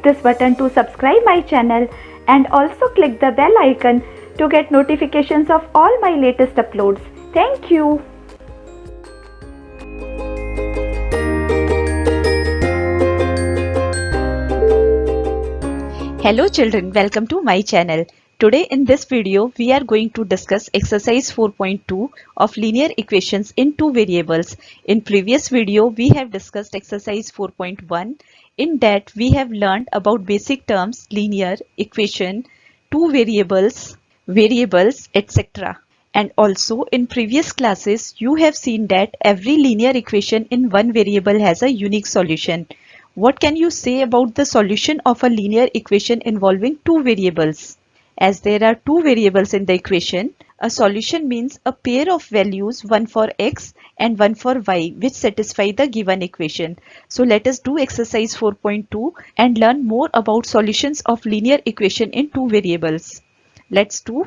this button to subscribe my channel and also click the bell icon to get notifications of all my latest uploads. Thank you. Hello children, welcome to my channel. Today in this video we are going to discuss exercise 4.2 of linear equations in two variables. In previous video we have discussed exercise 4.1. In that we have learned about basic terms, linear, equation, two variables, etc. And also in previous classes you have seen that every linear equation in one variable has a unique solution. What can you say about the solution of a linear equation involving two variables? As there are two variables in the equation, a solution means a pair of values, one for x and one for y, which satisfy the given equation. So let us do exercise 4.2 and learn more about solutions of linear equation in two variables. Let's do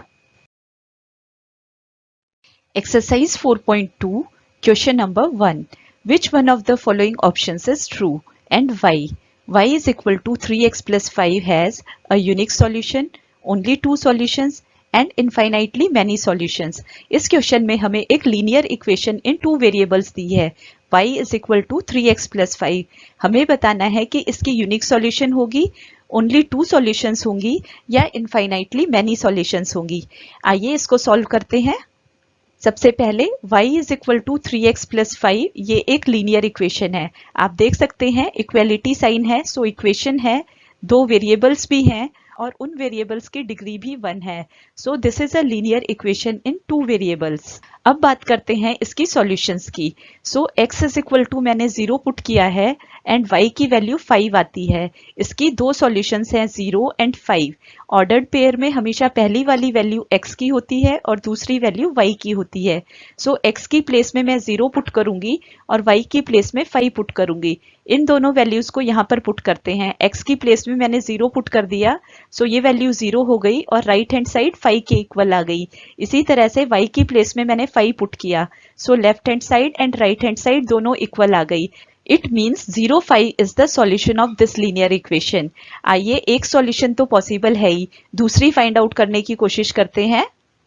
exercise 4.2, question number 1. Which one of the following options is true? And why? Y is equal to 3x plus 5 has a unique solution, only two solutions and infinitely many solutions. इस question में हमें एक linear equation in two variables दी है. y is equal to 3x plus 5. हमें बताना है कि इसकी यूनिक सॉल्यूशन होगी, ओनली टू सॉल्यूशंस होंगी या इनफाइनाइटली मैनी सॉल्यूशंस होंगी. आइए इसको सॉल्व करते हैं. सबसे पहले y is equal to 3x plus 5 ये एक लीनियर इक्वेशन है. आप देख सकते हैं इक्वेलिटी साइन है, सो इक्वेशन है, दो वेरिएबल्स भी हैं और उन वेरिएबल्स की डिग्री भी 1 है. So this is a linear equation in two variables. अब बात करते हैं इसकी सॉल्यूशंस की. सो x इज इक्वल टू मैंने 0 पुट किया है एंड y की वैल्यू 5 आती है. इसकी दो सॉल्यूशंस हैं 0 एंड 5. ऑर्डर्ड पेयर में हमेशा पहली वाली वैल्यू x की होती है और दूसरी वैल्यू y की होती है. सो x की प्लेस में मैं 0 पुट करूंगी और y की प्लेस में 5 पुट करूंगी. इन दोनों वैल्यूज को यहाँ पर पुट करते हैं. x की प्लेस में मैंने 0 पुट कर दिया, सो ये वैल्यू 0 हो गई और राइट हैंड साइड 5 के इक्वल आ गई. इसी तरह से y की प्लेस में मैंने 5 पुट किया, सो left hand side and right hand side दोनों इक्वल आ गई. It means 0, 5 is the solution of this linear equation. आइए एक सॉल्यूशन तो पॉसिबल है ही, दूसरी फाइंड आउट करने की कोशिश करते हैं.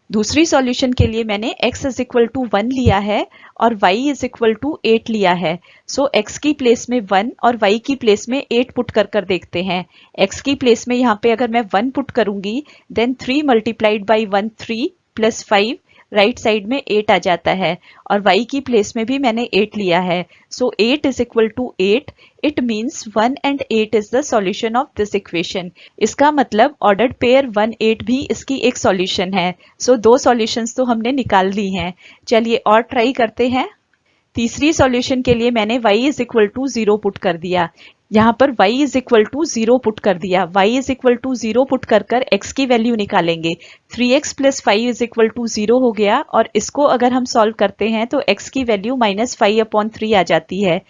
दूसरी सॉल्यूशन के लिए मैंने x इज इक्वल टू 1 लिया है और y इज इक्वल टू 8 लिया है. सो x की प्लेस में 1 और y की प्लेस में 8 पुट कर देखते हैं. x की प्लेस में यहाँ पे अगर मैं 1 पुट करूंगी then 3 multiplied by 1 3 plus 5 right side में 8 आ जाता है और y की प्लेस में भी मैंने 8 लिया है. So 8 is equal to 8. It means 1 and 8 is the solution of this equation. इसका मतलब ऑर्डर्ड पेयर 1 8 भी इसकी एक सॉल्यूशन है. सो दो सॉल्यूशंस तो हमने निकाल ली हैं. चलिए और ट्राई करते हैं. तीसरी सॉल्यूशन के लिए मैंने y is equal to 0 put कर दिया. यहाँ पर y is equal to 0 put कर दिया. y is equal to 0 put कर x की वैल्यू निकालेंगे. 3x plus 5 is equal to 0 हो गया और इसको अगर हम सॉल्व करते हैं तो x की वैल्यू -5/3 आ जाती है.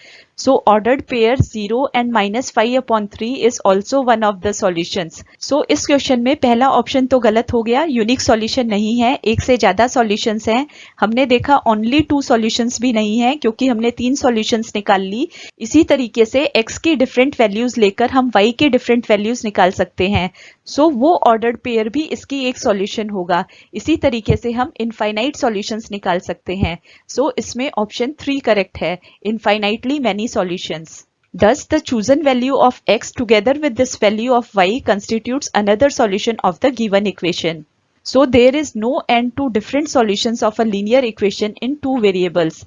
So ordered pair 0 and -5/3 is also one of the solutions. So इस क्वेश्चन में पहला ऑप्शन तो गलत हो गया, यूनिक सॉल्यूशन नहीं है, एक से ज्यादा सॉल्यूशंस हैं. हमने देखा ओनली 2 सॉल्यूशंस भी नहीं है क्योंकि हमने 3 सॉल्यूशंस निकाल ली. इसी तरीके से x की डिफरेंट वैल्यूज लेकर हम y के डिफरेंट वैल्यूज निकाल सकते हैं. सो वो ऑर्डर्ड पेयर भी इसकी एक सॉल्यूशन होगा. इसी तरीके से हम इनफाइनाइट सॉल्यूशंस निकाल सकते हैं. सो इसमें ऑप्शन 3 करेक्ट है, infinitely many solutions. Thus, the chosen value of x together with this value of y constitutes another solution of the given equation. So, there is no end to different solutions of a linear equation in two variables.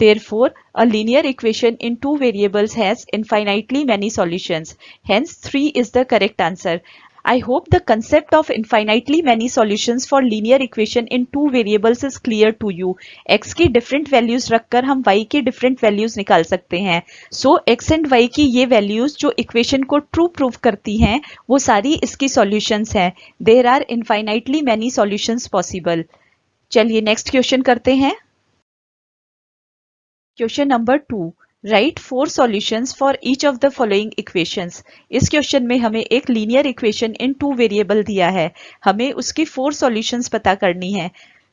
Therefore, a linear equation in two variables has infinitely many solutions. Hence, 3 is the correct answer. I hope the concept of infinitely many solutions for linear equation in two variables is clear to you. x की different values रखकर हम y की different values निकाल सकते हैं. So x and y की ये values जो equation को true prove करती हैं वो सारी इसकी solutions हैं. There are infinitely many solutions possible. चलिए next question करते हैं. Question number 2. Write 4 solutions for each of the following equations. इस क्वेश्चन में हमें एक लीनियर इक्वेशन इन 2 वेरिएबल दिया है. हमें उसकी 4 सॉल्यूशंस पता करनी है.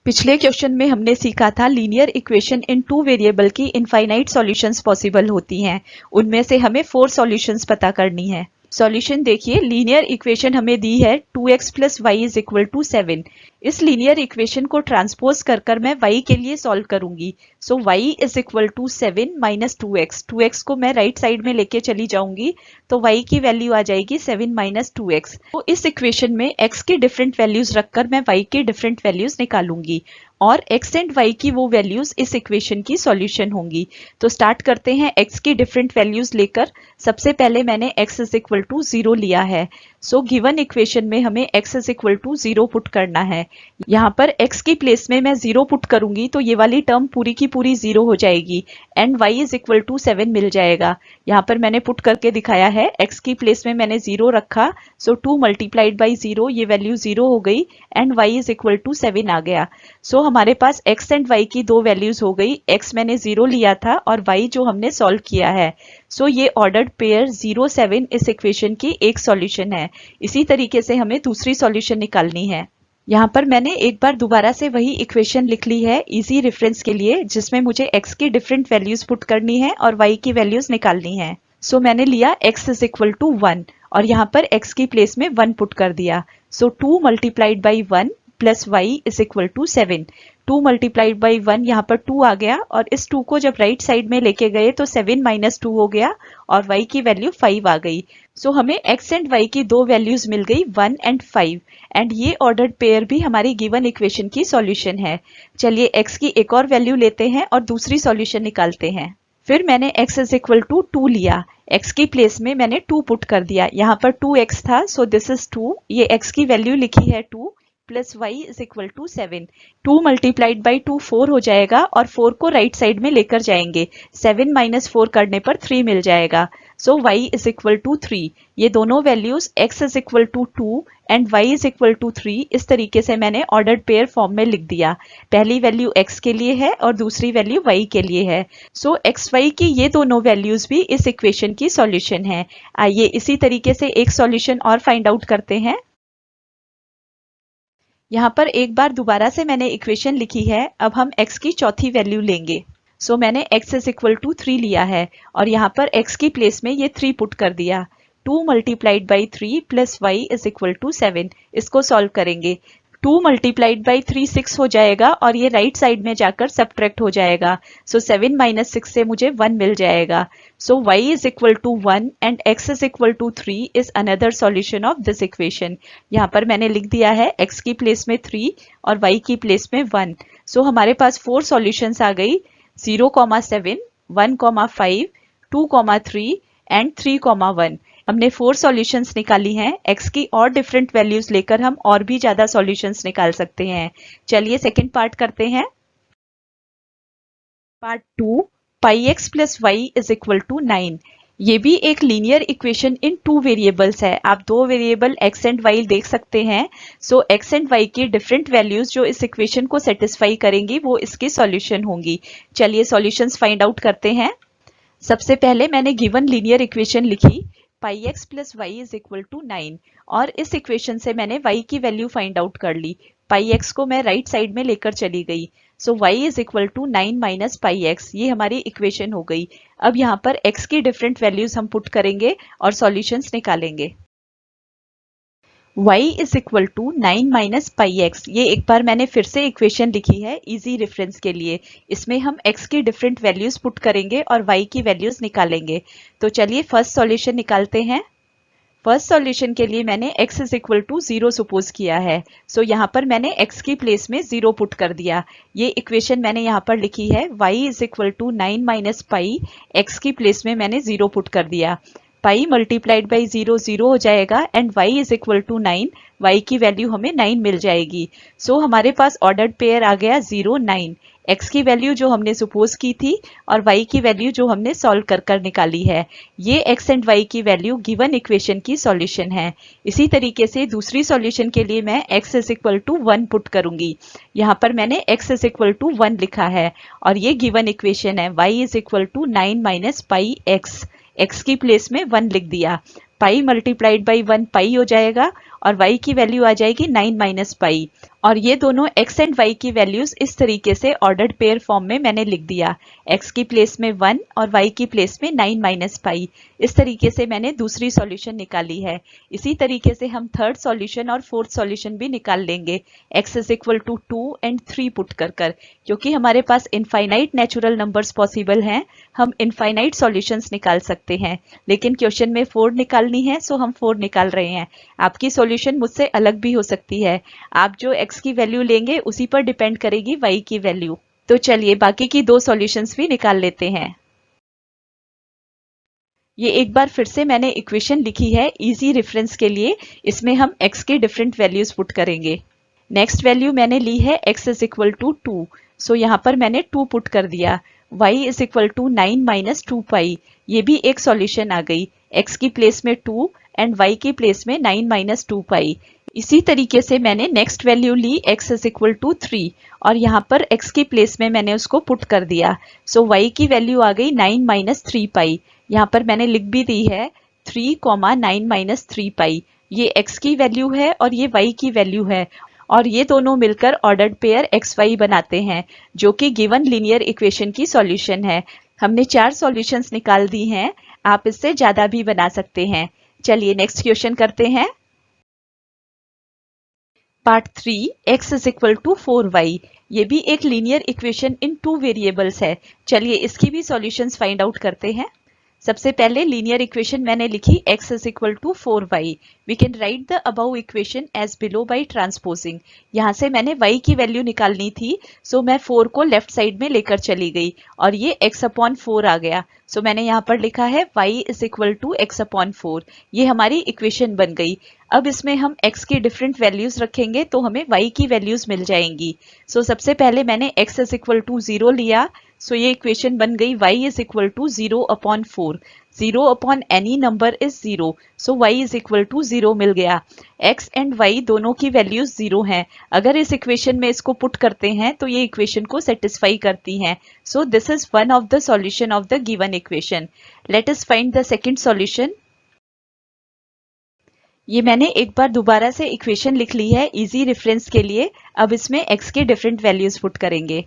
पिछले क्वेश्चन में हमने सीखा था लीनियर इक्वेशन इन 2 वेरिएबल की इनफाइनाइट सॉल्यूशंस पॉसिबल होती हैं. उनमें से हमें 4 सॉल्यूशंस पता करनी है. सॉल्यूशन देखिए, लीनियर इक्वेशन हमें दी है 2x plus Y is equal to 7। इस लीनियर इक्वेशन को ट्रांसपोज कर कर मैं y के लिए सॉल्व करूंगी। So y is equal to 7 minus 2x। 2x को मैं राइट साइड में लेके चली जाऊंगी तो y की वैल्यू आ जाएगी 7 माइनस 2x। तो इस इक्वेशन में x की डिफरेंट वैल्यूज रखकर मैं y की डिफरेंट वैल्यूज निकालूंगी और x एंड y की वो वैल्यूज इस इक्वेशन की सॉल्यूशन होंगी। तो स्टार्ट करते हैं x की डिफरेंट वैल्यूज लेकर। सबसे पहले मैंने x इज इक्वल टू 0 लिया है। सो गिवन इक्वेशन में हमें x is equal to 0 put करना है। यहाँ पर x की प्लेस में मैं 0 पुट करूंगी तो ये वाली टर्म पूरी की पूरी 0 हो जाएगी and y is equal to 7 मिल जाएगा। यहाँ पर मैंने पुट करके दिखाया है, x की प्लेस में मैंने 0 रखा, सो 2 मल्टीप्लाइड बाई 0, ये वैल्यू 0 हो गई and y is equal to 7 आ गया। सो हमारे पास x एंड y की दो वैल्यूज हो गई। x मैंने 0 लिया था और y जो हमने सॉल्व किया है। सो ये ऑर्डर्ड पेयर 0, 7 इस इक्वेशन की एक सॉल्यूशन है। इसी तरीके से हमें दूसरी सॉल्यूशन निकालनी है। यहाँ पर मैंने एक बार दोबारा से वही इक्वेशन लिख ली है इजी रेफरेंस के लिए, जिसमें मुझे x की डिफरेंट वैल्यूज पुट करनी है और y की वैल्यूज निकालनी है। सो मैंने लिया x इज इक्वल टू 1 और यहाँ पर x की प्लेस में 1 पुट कर दिया। So 2 multiplied by 1 plus y is equal to 7। 2 multiplied by 1, यहाँ पर 2 आ गया और इस 2 को जब राइट साइड में लेके गए तो 7 माइनस 2 हो गया और y की वैल्यू 5 आ गई। सो हमें x एंड y की दो वैल्यूज मिल गई 1 एंड 5 एंड ये ऑर्डर्ड पेयर भी हमारी गिवन इक्वेशन की सॉल्यूशन है। चलिए x की एक और वैल्यू लेते हैं और दूसरी सॉल्यूशन निकालते हैं। फिर मैंने x इज इक्वल टू 2 लिया। x की प्लेस में मैंने 2 पुट कर दिया। यहाँ पर 2x था, सो दिस इज 2। ये x की वैल्यू लिखी है 2 plus y is equal to 7। 2 multiplied by 2 4 हो जाएगा और 4 को राइट साइड में लेकर जाएंगे। 7 माइनस 4 करने पर 3 मिल जाएगा। So y is equal to 3। ये दोनों values x is equal to 2 and y is equal to 3 इस तरीके से मैंने ऑर्डर्ड पेयर फॉर्म में लिख दिया। पहली वैल्यू x के लिए है और दूसरी वैल्यू y के लिए है। सो x y की ये दोनों वैल्यूज भी इस इक्वेशन की सॉल्यूशन है। आइए इसी तरीके से एक सॉल्यूशन और फाइंड आउट करते हैं। यहाँ पर एक बार दोबारा से मैंने इक्वेशन लिखी है। अब हम x की चौथी वैल्यू लेंगे। सो मैंने x इज इक्वल टू 3 लिया है और यहाँ पर x की प्लेस में ये 3 पुट कर दिया। 2 multiplied by 3 plus y is equal to 7। इसको सॉल्व करेंगे। 2 मल्टीप्लाइड बाई 3 6 हो जाएगा और ये राइट साइड में जाकर सब्ट्रैक्ट हो जाएगा। सो 7 माइनस 6 से मुझे 1 मिल जाएगा। So y is equal to 1 and x is equal to 3 is another solution of this equation. यहाँ पर मैंने लिख दिया है x की प्लेस में 3 और y की प्लेस में 1। सो हमारे पास 4 सॉल्यूशंस आ गई, 0,7, 1,5, 2,3 एंड 3,1। हमने 4 सॉल्यूशंस निकाली हैं। x की और डिफरेंट वैल्यूज लेकर हम और भी ज्यादा सॉल्यूशंस निकाल सकते हैं। चलिए सेकंड पार्ट करते हैं। Part 2, pi x plus Y is equal to 9। ये भी एक लीनियर इक्वेशन इन 2 वेरिएबल्स है। आप 2 वेरिएबल x एंड y देख सकते हैं। सो x एंड y की डिफरेंट वैल्यूज जो इस इक्वेशन को सेटिस्फाई करेंगी वो इसकी सॉल्यूशन होंगी। चलिए सॉल्यूशंस फाइंड आउट करते हैं। सबसे पहले मैंने गिवन लीनियर इक्वेशन लिखी, pi x plus Y is equal to 9 और इस इक्वेशन से मैंने y की वैल्यू फाइंड आउट कर ली। पाई एक्स को मैं राइट साइड में लेकर चली गई। So y is equal to 9 minus pi X, ये हमारी इक्वेशन हो गई। अब यहाँ पर x की डिफरेंट वैल्यूज हम पुट करेंगे और सॉल्यूशंस निकालेंगे। y is equal to 9 minus pi X, ये एक बार मैंने फिर से इक्वेशन लिखी है इजी रेफरेंस के लिए। इसमें हम x की डिफरेंट वैल्यूज पुट करेंगे और y की वैल्यूज निकालेंगे। तो चलिए फर्स्ट सॉल्यूशन निकालते हैं। फर्स्ट सॉल्यूशन के लिए मैंने x is equal to 0 suppose किया है। सो यहाँ पर मैंने x की प्लेस में 0 पुट कर दिया। ये इक्वेशन मैंने यहाँ पर लिखी है, y is equal to 9 minus pi, x की प्लेस में मैंने 0 पुट कर दिया। पाई मल्टीप्लाइड बाई 0 0 हो जाएगा and y is equal to 9, y की वैल्यू हमें 9 मिल जाएगी। सो हमारे पास ऑर्डर्ड पेयर आ गया 0 9। x की वैल्यू जो हमने सपोज की थी और y की वैल्यू जो हमने सॉल्व कर कर निकाली है, ये x एंड y की वैल्यू गिवन इक्वेशन की सॉल्यूशन है। इसी तरीके से दूसरी सॉल्यूशन के लिए मैं x is equal to 1 put करूंगी। यहाँ पर मैंने x इज इक्वल टू 1 लिखा है और ये गिवन इक्वेशन है, y is equal to 9 minus pi x, x की प्लेस में 1 लिख दिया। पाई मल्टीप्लाइड बाई 1 पाई हो जाएगा और y की वैल्यू आ जाएगी 9 माइनस पाई। और ये दोनों x एंड y की वैल्यूज इस तरीके से ऑर्डर्ड पेयर फॉर्म में मैंने लिख दिया, x की प्लेस में 1 और y की प्लेस में 9 माइनस पाई। इस तरीके से मैंने दूसरी सॉल्यूशन निकाली है। इसी तरीके से हम थर्ड सॉल्यूशन और फोर्थ सॉल्यूशन भी निकाल लेंगे, x is equal to 2 and 3 put कर क्योंकि हमारे पास इनफाइनाइट नेचुरल नंबर्स पॉसिबल हैं, हम इनफाइनाइट सॉल्यूशंस निकाल सकते हैं। लेकिन क्वेश्चन में 4 निकालनी है, सो हम 4 निकाल रहे हैं। आपकी सॉल्यूशन मुझसे अलग भी हो सकती है। आप जो x की वैल्यू लेंगे उसी पर डिपेंड करेगी y की वैल्यू। तो चलिए बाकी की दो सॉल्यूशंस भी निकाल लेते हैं। ये एक बार फिर से मैंने इक्वेशन लिखी है इजी रेफरेंस के लिए। इसमें हम x के डिफरेंट वैल्यूज पुट करेंगे। नेक्स्ट वैल्यू मैंने ली है x is equal to 2, so यहाँ पर मैंने 2 पुट कर दिया। y is equal to 9 minus 2 pi, ये भी एक सॉल्यूशन आ गई। x की प्लेस में 2 एंड y की प्लेस में 9 माइनस 2 पाई। इसी तरीके से मैंने नेक्स्ट वैल्यू ली x इज इक्वल टू 3 और यहाँ पर x की प्लेस में मैंने उसको पुट कर दिया। सो y की वैल्यू आ गई 9 माइनस 3 पाई। यहाँ पर मैंने लिख भी दी है 3,9 माइनस 3 पाई। ये x की वैल्यू है और ये y की वैल्यू है और ये दोनों मिलकर ऑर्डर्ड पेयर xy बनाते हैं, जो कि गिवन लीनियर इक्वेशन की सॉल्यूशन है। हमने 4 सॉल्यूशंस निकाल दी हैं, आप इससे ज्यादा भी बना सकते हैं। चलिए नेक्स्ट क्वेश्चन करते हैं। Part 3, x is equal to 4y। ये भी एक लीनियर इक्वेशन इन 2 वेरिएबल्स है। चलिए इसकी भी सॉल्यूशंस फाइंड आउट करते हैं। सबसे पहले लीनियर इक्वेशन मैंने लिखी x is equal to 4y। We can write the above equation as below by transposing. यहाँ से मैंने y की वैल्यू निकालनी थी, सो मैं 4 को लेफ्ट साइड में लेकर चली गई और ये x अपॉन 4 आ गया। सो मैंने यहाँ पर लिखा है y is equal to x upon 4। ये हमारी इक्वेशन बन गई। अब इसमें हम x की डिफरेंट वैल्यूज रखेंगे तो हमें y की वैल्यूज मिल जाएंगी। सो सबसे पहले मैंने x इज इक्वल टू 0 लिया, सो ये इक्वेशन बन गई y is equal to 0 upon 4। 0 upon any number is 0, so y is equal to 0 मिल गया। x एंड y दोनों की वैल्यूज 0 हैं। अगर इस इक्वेशन में इसको पुट करते हैं तो ये इक्वेशन को सेटिस्फाई करती हैं। So this is one of the solution of the given equation. Let us find the second solution. ये मैंने एक बार दोबारा से इक्वेशन लिख ली है इजी रेफरेंस के लिए। अब इसमें x के डिफरेंट वैल्यूज पुट करेंगे।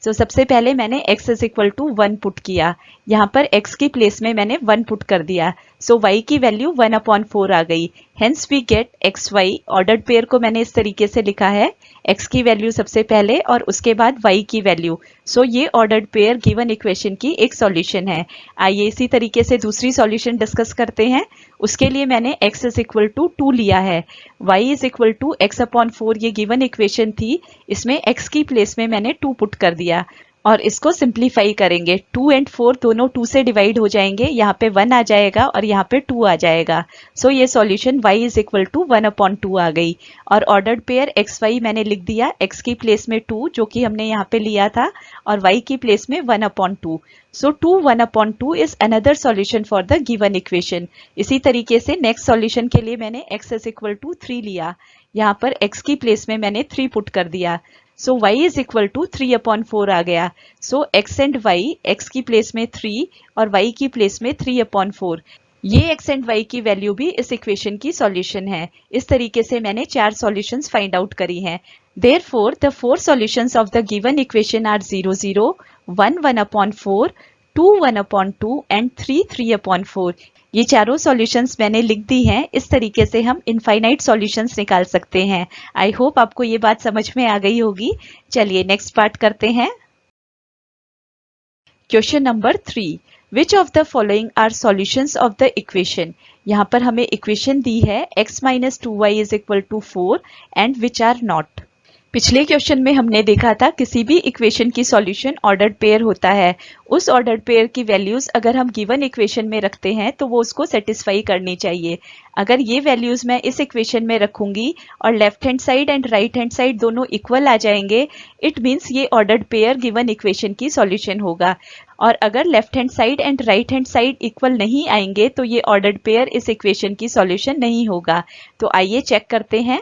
सो सबसे पहले मैंने x is equal to 1 put किया। यहाँ पर x की प्लेस में मैंने 1 पुट कर दिया। सो y की वैल्यू 1 अपॉन 4 आ गई। Hence we get xy। Ordered pair को मैंने इस तरीके से लिखा है, x की वैल्यू सबसे पहले और उसके बाद y की वैल्यू। सो ये ऑर्डर्ड पेयर गिवन इक्वेशन की एक सॉल्यूशन है। आइए इसी तरीके से दूसरी सॉल्यूशन डिस्कस करते हैं। उसके लिए मैंने x इज इक्वल टू 2 लिया है। y is equal to x upon 4 ये गिवन इक्वेशन थी। इसमें x की प्लेस में मैंने 2 पुट कर दिया और इसको सिंप्लीफाई करेंगे। 2 एंड 4 दोनों 2 से डिवाइड हो जाएंगे, यहाँ पे 1 आ जाएगा और यहाँ पे 2 आ जाएगा। सो ये solution y is equal to 1 upon 2 आ गई। और ऑर्डर्ड पेयर xy मैंने लिख दिया, x की प्लेस में 2 जो कि हमने यहाँ पे लिया था और y की प्लेस में 1 upon 2। So 2 1 upon 2 is another solution for the given equation. इसी तरीके से नेक्स्ट सॉल्यूशन के लिए मैंने x इज इक्वल टू 3 लिया। यहाँ पर x की प्लेस में मैंने 3 पुट कर दिया। So y is equal to 3 upon 4 आ गया। So x and y, x की प्लेस में 3 और y की प्लेस में 3 अपॉन 4। ये x एंड y की वैल्यू भी इस इक्वेशन की सॉल्यूशन है। इस तरीके से मैंने 4 सॉल्यूशंस फाइंड आउट करी हैं। Therefore, the 4 solutions of the given equation are 0, 0, 1, 1 upon 4, 2, 1 upon 2 and 3, 3 upon 4। ये चारों सॉल्यूशंस मैंने लिख दी हैं। इस तरीके से हम इनफाइनाइट सॉल्यूशंस निकाल सकते हैं। आई होप आपको ये बात समझ में आ गई होगी। चलिए नेक्स्ट पार्ट करते हैं। Question number 3, which of the following are solutions of the equation. यहाँ पर हमें इक्वेशन दी है x minus 2y is equal to 4 and which are not. पिछले क्वेश्चन में हमने देखा था किसी भी इक्वेशन की सॉल्यूशन ऑर्डर्ड पेयर होता है। उस ऑर्डर्ड पेयर की वैल्यूज अगर हम गिवन इक्वेशन में रखते हैं तो वो उसको सेटिस्फाई करनी चाहिए। अगर ये वैल्यूज मैं इस इक्वेशन में रखूंगी और left hand side and right hand side दोनों इक्वल आ जाएंगे, इट मीन्स ये ऑर्डर्ड पेयर गिवन इक्वेशन की सॉल्यूशन होगा। और अगर left hand side and right hand side equal नहीं आएंगे तो ये ऑर्डर्ड पेयर इस इक्वेशन की सॉल्यूशन नहीं होगा। तो आइए चेक करते हैं।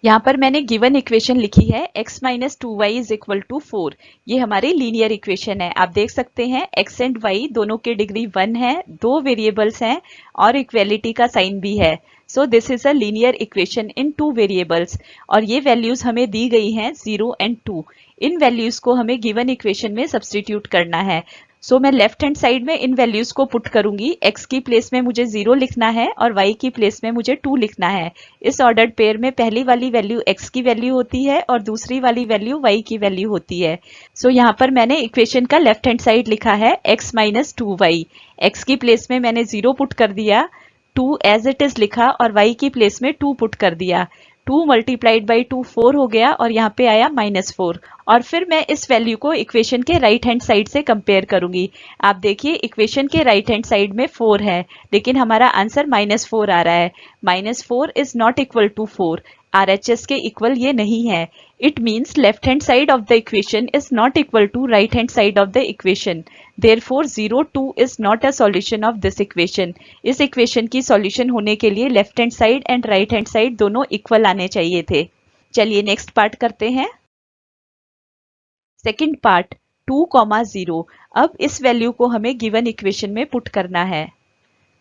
यहाँ पर मैंने गिवन इक्वेशन लिखी है x minus 2y is equal to 4। ये हमारी लीनियर इक्वेशन है। आप देख सकते हैं x एंड y दोनों की डिग्री 1 है, 2 वेरिएबल्स हैं और इक्वेलिटी का साइन भी है। So this is a linear equation in two variables और ये वैल्यूज हमें दी गई हैं 0 एंड 2। इन वैल्यूज को हमें गिवन इक्वेशन में सब्स्टिट्यूट करना है। सो मैं लेफ्ट हैंड साइड में इन वैल्यूज को पुट करूंगी। x की प्लेस में मुझे 0 लिखना है और y की प्लेस में मुझे 2 लिखना है। इस ऑर्डर्ड पेयर में पहली वाली वैल्यू x की वैल्यू होती है और दूसरी वाली वैल्यू y की वैल्यू होती है। सो यहाँ पर मैंने इक्वेशन का लेफ्ट हैंड साइड लिखा है x माइनस 2y। x की प्लेस में मैंने 0 पुट कर दिया, 2 एज इट इज लिखा और y की प्लेस में 2 पुट कर दिया। 2 मल्टीप्लाइड बाई 2 4 हो गया और यहाँ पे आया -4। और फिर मैं इस वैल्यू को इक्वेशन के राइट हैंड साइड से कंपेयर करूंगी। आप देखिए इक्वेशन के राइट हैंड साइड में 4 है लेकिन हमारा आंसर -4 आ रहा है। -4 is not equal to 4। RHS के इक्वल ये नहीं है। It means left hand side of the equation is not equal to right hand side of the equation. Therefore 0 2 is not a solution of this equation। इस equation की solution होने के लिए left hand side and right hand side दोनों equal आने चाहिए थे। चलिए नेक्स्ट पार्ट करते हैं। Second part 2,0। अब इस वैल्यू को हमें गिवन इक्वेशन में पुट करना है।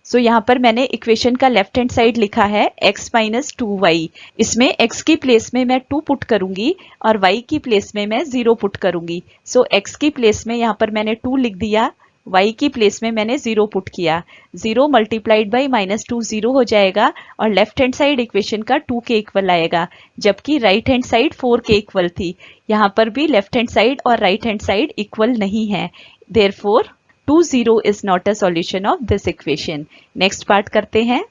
सो यहाँ पर मैंने इक्वेशन का लेफ्ट हैंड साइड लिखा है x माइनस 2y। इसमें x की प्लेस में मैं 2 पुट करूंगी और y की प्लेस में मैं 0 पुट करूंगी। सो x की प्लेस में यहाँ पर मैंने 2 लिख दिया, y की प्लेस में मैंने 0 पुट किया। 0 मल्टीप्लाइड बाई -2 0 हो जाएगा और लेफ्ट हैंड साइड इक्वेशन का 2 के इक्वल आएगा, जबकि राइट हैंड साइड 4 के इक्वल थी। यहाँ पर भी लेफ्ट हैंड साइड और राइट हैंड साइड इक्वल नहीं है। Therefore 2 0 is not a solution of this equation। Next part करते हैं।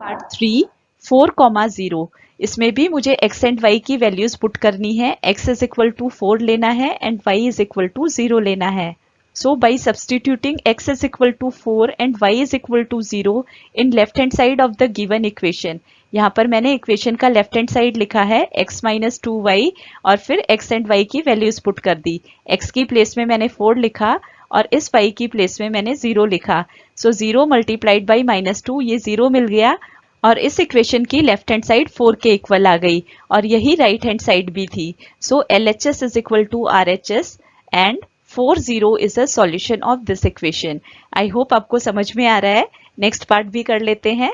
पार्ट 3 4,0। इसमें भी मुझे x एंड y की वैल्यूज पुट करनी है। x इज इक्वल टू 4 लेना है and y is equal to 0 लेना है। So by substituting x is equal to 4 and y is equal to 0 in left hand side of the given equation, यहाँ पर मैंने equation का लेफ्ट हैंड साइड लिखा है x माइनस 2y और फिर x एंड y की वैल्यूज पुट कर दी। x की प्लेस में मैंने 4 लिखा और इस y की प्लेस में मैंने 0 लिखा। सो 0 मल्टीप्लाइड बाई -2 ये 0 मिल गया और इस इक्वेशन की लेफ्ट हैंड साइड 4 के इक्वल आ गई और यही राइट हैंड साइड भी थी। So LHS is equal to RHS and 4 0 is a solution of this equation। I hope आपको समझ में आ रहा है। नेक्स्ट पार्ट भी कर लेते हैं।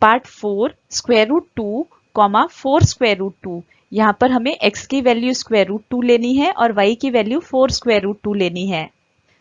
Part 4 square root 2, 4 square root 2। यहाँ पर हमें x की वैल्यू स्क्वायर रूट 2 लेनी है और y की वैल्यू 4 स्क्वायर रूट 2 लेनी है।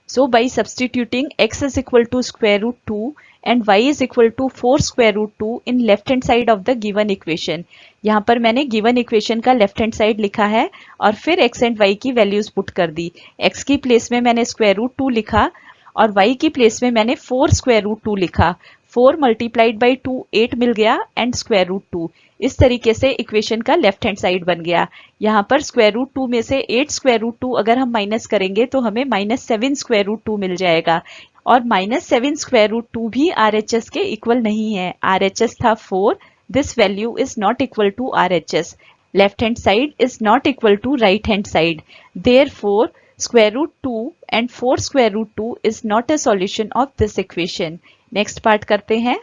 So by substituting x is equal to square root 2 and y is equal to 4 square root 2 in left hand side of the given equation, यहाँ पर मैंने given equation का left hand side लिखा है और फिर x and y की values put कर दी। x की प्लेस में मैंने square root 2 लिखा और y की प्लेस में मैंने 4 square root 2 लिखा। 4 मल्टीप्लाइड बाई 2 8 मिल गया एंड स्क्वायर रूट 2। इस तरीके से इक्वेशन का लेफ्ट हैंड साइड बन गया। यहाँ पर स्क्वायर रूट 2 में से 8 स्क्वायर रूट 2 अगर हम माइनस करेंगे तो हमें -7 स्क्वायर रूट 2 मिल जाएगा और -7 स्क्वायर रूट 2 भी RHS के इक्वल नहीं है। RHS था 4। This value is not equal to RHS। Left hand side is not equal to right hand side. Therefore square root 2 and 4 square root 2 is not a solution of this equation। Next part करते हैं।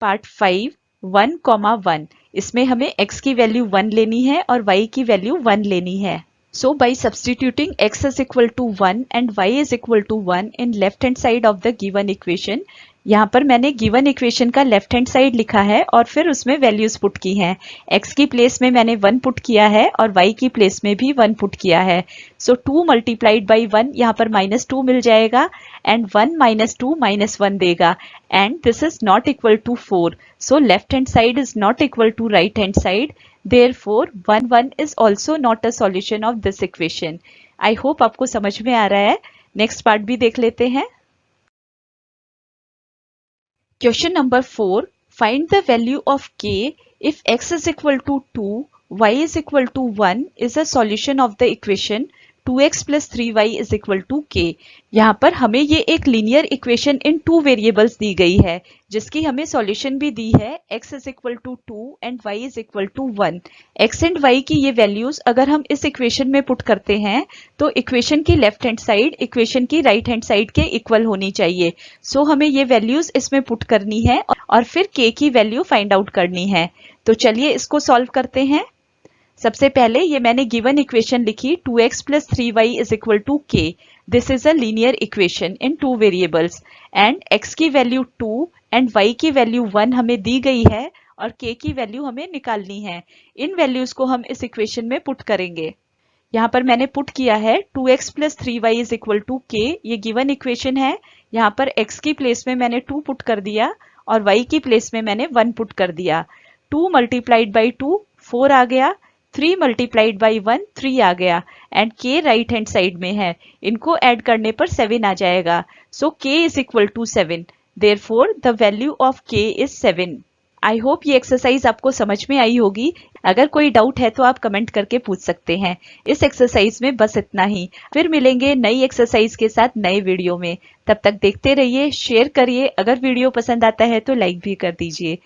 Part 5 1,1। इसमें हमें x की value 1 लेनी है और y की value 1 लेनी है। So by substituting x is equal to 1 and y is equal to 1 in left hand side of the given equation, यहाँ पर मैंने गिवन इक्वेशन का लेफ्ट हैंड साइड लिखा है और फिर उसमें वैल्यूज पुट की हैं। x की प्लेस में मैंने 1 पुट किया है और y की प्लेस में भी 1 पुट किया है। सो 2 मल्टीप्लाइड बाई 1 यहाँ पर -2 मिल जाएगा एंड 1 - 2 -1 देगा and this is not equal to 4। So left hand side is not equal to right hand side. Therefore 1 1 is also not a solution of this equation। I hope आपको समझ में आ रहा है। Next part भी देख लेते हैं। Question number 4, find the value of k if x is equal to 2, y is equal to 1 is a solution of the equation 2x plus 3y is equal to k। यहाँ पर हमें ये एक linear equation इन 2 variables दी गई है जिसकी हमें solution भी दी है x is equal to 2 and y is equal to 1। x and y की ये वैल्यूज अगर हम इस इक्वेशन में पुट करते हैं तो इक्वेशन की लेफ्ट हैंड साइड इक्वेशन की राइट हैंड साइड के इक्वल होनी चाहिए। सो हमें ये वैल्यूज इसमें पुट करनी है और फिर k की वैल्यू फाइंड आउट करनी है। तो चलिए इसको सॉल्व करते हैं। सबसे पहले ये मैंने गिवन इक्वेशन लिखी 2x plus 3y is equal to k। This is a linear equation in two variables and x की वैल्यू 2 and y की वैल्यू 1 हमें दी गई है और k की वैल्यू हमें निकालनी है। इन वैल्यूज को हम इस इक्वेशन में पुट करेंगे। यहाँ पर मैंने पुट किया है 2x plus 3y is equal to k, ये गिवन इक्वेशन है। यहाँ पर x की प्लेस में मैंने 2 पुट कर दिया और y की प्लेस में मैंने 1 पुट कर दिया। 2 मल्टीप्लाइड बाई 2 4 आ गया, 3 मल्टीप्लाइड बाई 1 3 आ गया and k right hand side में है, इनको ऐड करने पर 7 आ जाएगा। So k is equal to 7, therefore the value of k is 7। I hope ये एक्सरसाइज आपको समझ में आई होगी। अगर कोई डाउट है तो आप कमेंट करके पूछ सकते हैं। इस एक्सरसाइज में बस इतना ही, फिर मिलेंगे नई एक्सरसाइज के साथ नए वीडियो में। तब तक देखते रहिए, शेयर करिए, अगर वीडियो पसंद आता है तो लाइक भी कर दीजिए।